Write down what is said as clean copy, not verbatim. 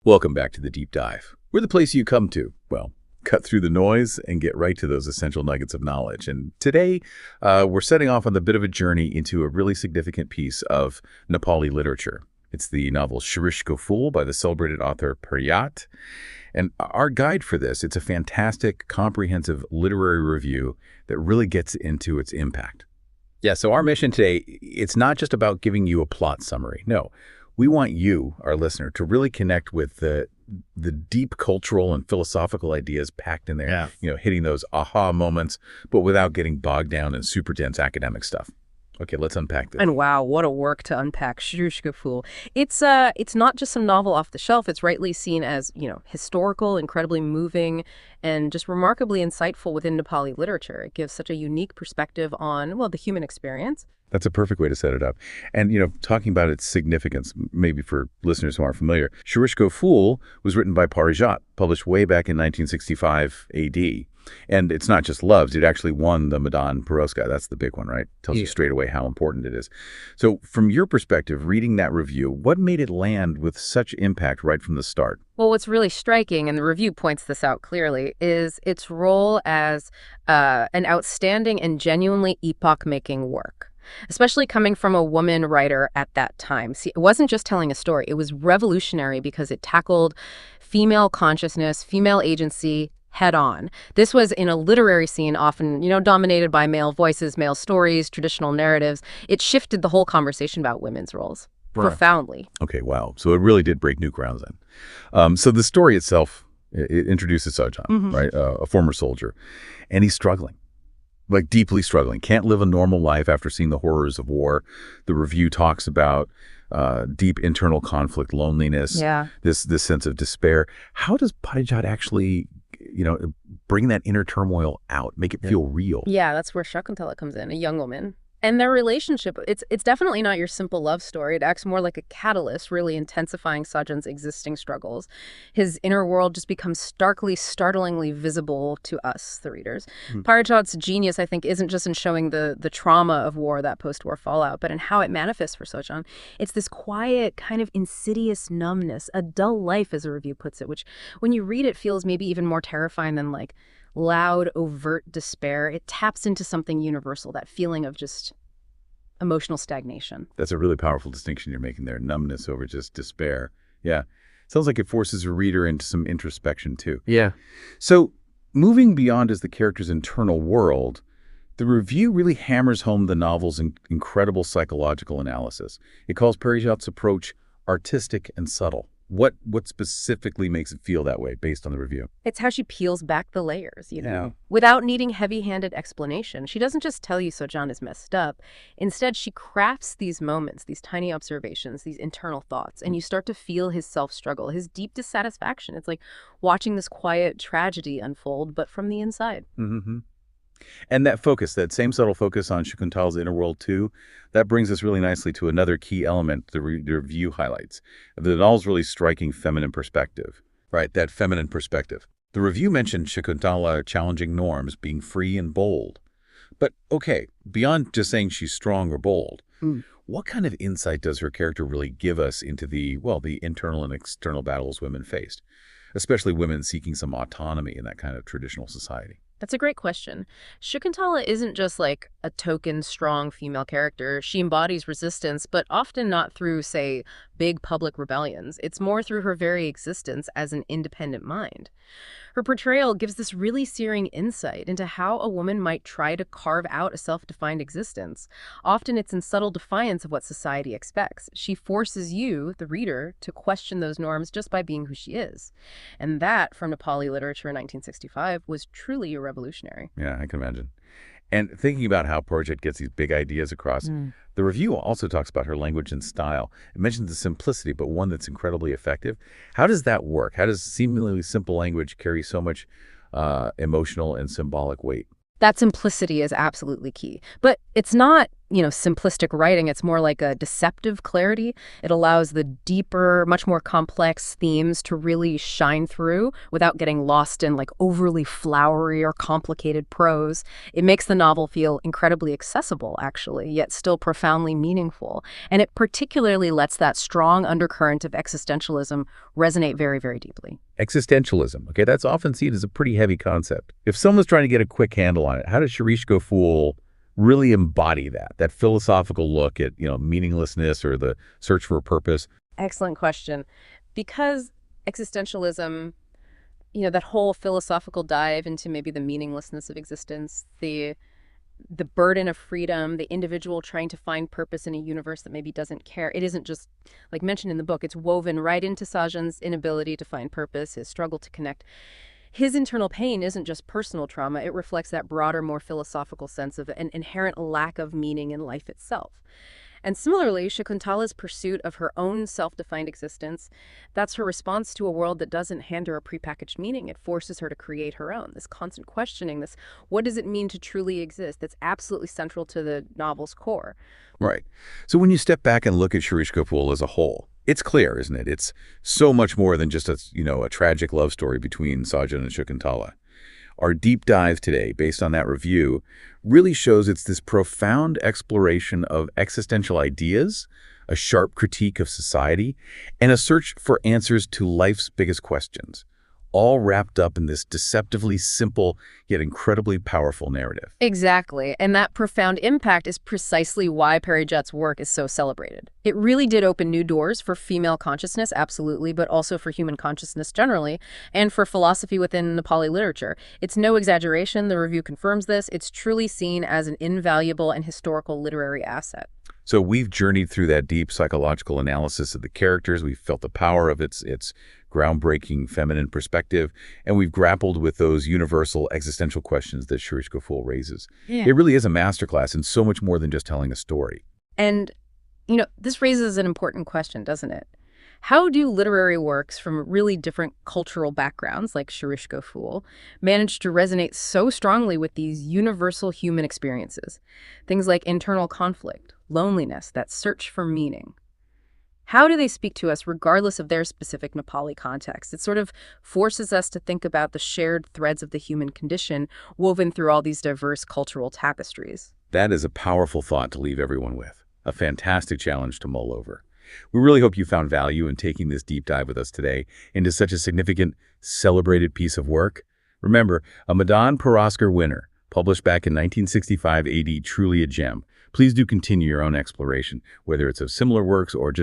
Welcome back to The Deep Dive. We're the place you come to, well, cut through the noise and get right to those essential nuggets of knowledge. And today, we're setting off on a bit of a journey into a really significant piece of Nepali literature. It's the novel Shirisko Phool by the celebrated author Parijat. And our guide for this, it's a fantastic, comprehensive literary review that really gets into its impact. Yeah, so our mission today, it's not just about giving you a plot summary. No, we want you, our listener, to really connect with the deep cultural and philosophical ideas packed in there. Yeah. Hitting those aha moments, but without getting bogged down in super dense academic stuff. Okay, let's unpack this. And wow, what a work to unpack Shirisko Phool. It's not just some novel off the shelf. It's rightly seen as, historical, incredibly moving, and just remarkably insightful within Nepali literature. It gives such a unique perspective on, well, the human experience. That's a perfect way to set it up. And, talking about its significance, maybe for listeners who aren't familiar, Shirisko Phool was written by Parijat, published way back in 1965 AD. And it's not just loved, it actually won the Madan Puroskar. That's the big one, right? Tells you straight away how important it is. So from your perspective, reading that review, what made it land with such impact right from the start? Well, what's really striking, and the review points this out clearly, is its role as an outstanding and genuinely epoch-making work, especially coming from a woman writer at that time. See, it wasn't just telling a story. It was revolutionary because it tackled female consciousness, female agency, head on. This was in a literary scene often, dominated by male voices, male stories, traditional narratives. It shifted the whole conversation about women's roles profoundly. Okay, wow. So it really did break new grounds then. So the story itself, it introduces Sojan, right? A former soldier. And he's struggling. Like deeply struggling, can't live a normal life after seeing the horrors of war. The review talks about deep internal conflict, loneliness, this sense of despair. How does Parijat actually, bring that inner turmoil out, make it feel real? Yeah, that's where Shakuntala comes in, a young woman. And their relationship, it's definitely not your simple love story. It acts more like a catalyst, really intensifying Sajan's existing struggles. His inner world just becomes startlingly visible to us, the readers. Parijat's genius, I think, isn't just in showing the trauma of war, that post-war fallout, but in how it manifests for Sajan. It's this quiet, kind of insidious numbness, a dull life, as the review puts it, which when you read it feels maybe even more terrifying than like loud, overt despair. It taps into something universal, that feeling of just emotional stagnation. That's a really powerful distinction you're making there, numbness over just despair. Yeah. Sounds like it forces a reader into some introspection too. Yeah. So moving beyond as the character's internal world, the review really hammers home the novel's incredible psychological analysis. It calls Parijat's approach artistic and subtle. What specifically makes it feel that way based on the review? It's how she peels back the layers, without needing heavy-handed explanation. She doesn't just tell you Sajan is messed up. Instead, she crafts these moments, these tiny observations, these internal thoughts, and you start to feel his self-struggle, his deep dissatisfaction. It's like watching this quiet tragedy unfold, but from the inside. Mm-hmm. And that focus, that same subtle focus on Shakuntala's inner world too, that brings us really nicely to another key element the review highlights. The novel's really striking feminine perspective, right? That feminine perspective. The review mentioned Shakuntala challenging norms, being free and bold. But okay, beyond just saying she's strong or bold, what kind of insight does her character really give us into the internal and external battles women faced, especially women seeking some autonomy in that kind of traditional society? That's a great question. Shakuntala isn't just like a token, strong female character. She embodies resistance, but often not through, say, big public rebellions. It's more through her very existence as an independent mind. Her portrayal gives this really searing insight into how a woman might try to carve out a self-defined existence. Often it's in subtle defiance of what society expects. She forces you, the reader, to question those norms just by being who she is. And that, from Nepali literature in 1965, was truly revolutionary. Yeah, I can imagine. And thinking about how Parijat gets these big ideas across, the review also talks about her language and style. It mentions the simplicity, but one that's incredibly effective. How does that work? How does seemingly simple language carry so much emotional and symbolic weight? That simplicity is absolutely key. But it's not, simplistic writing. It's more like a deceptive clarity. It allows the deeper, much more complex themes to really shine through without getting lost in like overly flowery or complicated prose. It makes the novel feel incredibly accessible, actually, yet still profoundly meaningful. And it particularly lets that strong undercurrent of existentialism resonate very, very deeply. Existentialism, okay, that's often seen as a pretty heavy concept. If someone's trying to get a quick handle on it, how does Shirisko Phool really embody that philosophical look at, meaninglessness or the search for a purpose? Excellent question. Because existentialism, that whole philosophical dive into maybe the meaninglessness of existence, the burden of freedom, the individual trying to find purpose in a universe that maybe doesn't care. It isn't just, like mentioned in the book, it's woven right into Sajan's inability to find purpose, his struggle to connect. His internal pain isn't just personal trauma. It reflects that broader, more philosophical sense of an inherent lack of meaning in life itself. And similarly, Shakuntala's pursuit of her own self-defined existence, that's her response to a world that doesn't hand her a prepackaged meaning. It forces her to create her own, this constant questioning, this what does it mean to truly exist, that's absolutely central to the novel's core. Right. So when you step back and look at Shirisko Phool as a whole, it's clear, isn't it? It's so much more than just a tragic love story between Sajan and Shakuntala. Our deep dive today, based on that review, really shows it's this profound exploration of existential ideas, a sharp critique of society, and a search for answers to life's biggest questions, all wrapped up in this deceptively simple yet incredibly powerful narrative. Exactly. And that profound impact is precisely why Parijat's work is so celebrated. It really did open new doors for female consciousness, absolutely, but also for human consciousness generally, and for philosophy within Nepali literature. It's no exaggeration, the review confirms this. It's truly seen as an invaluable and historical literary asset. So we've journeyed through that deep psychological analysis of the characters. We've felt the power of its groundbreaking feminine perspective, and we've grappled with those universal existential questions that Shirisko Phool raises. Yeah. It really is a masterclass in so much more than just telling a story. And, this raises an important question, doesn't it? How do literary works from really different cultural backgrounds, like Shirisko Phool, manage to resonate so strongly with these universal human experiences? Things like internal conflict, loneliness, that search for meaning. How do they speak to us regardless of their specific Nepali context? It sort of forces us to think about the shared threads of the human condition woven through all these diverse cultural tapestries. That is a powerful thought to leave everyone with. A fantastic challenge to mull over. We really hope you found value in taking this deep dive with us today into such a significant, celebrated piece of work. Remember, a Madan Puraskar winner, published back in 1965 AD, truly a gem. Please do continue your own exploration, whether it's of similar works or just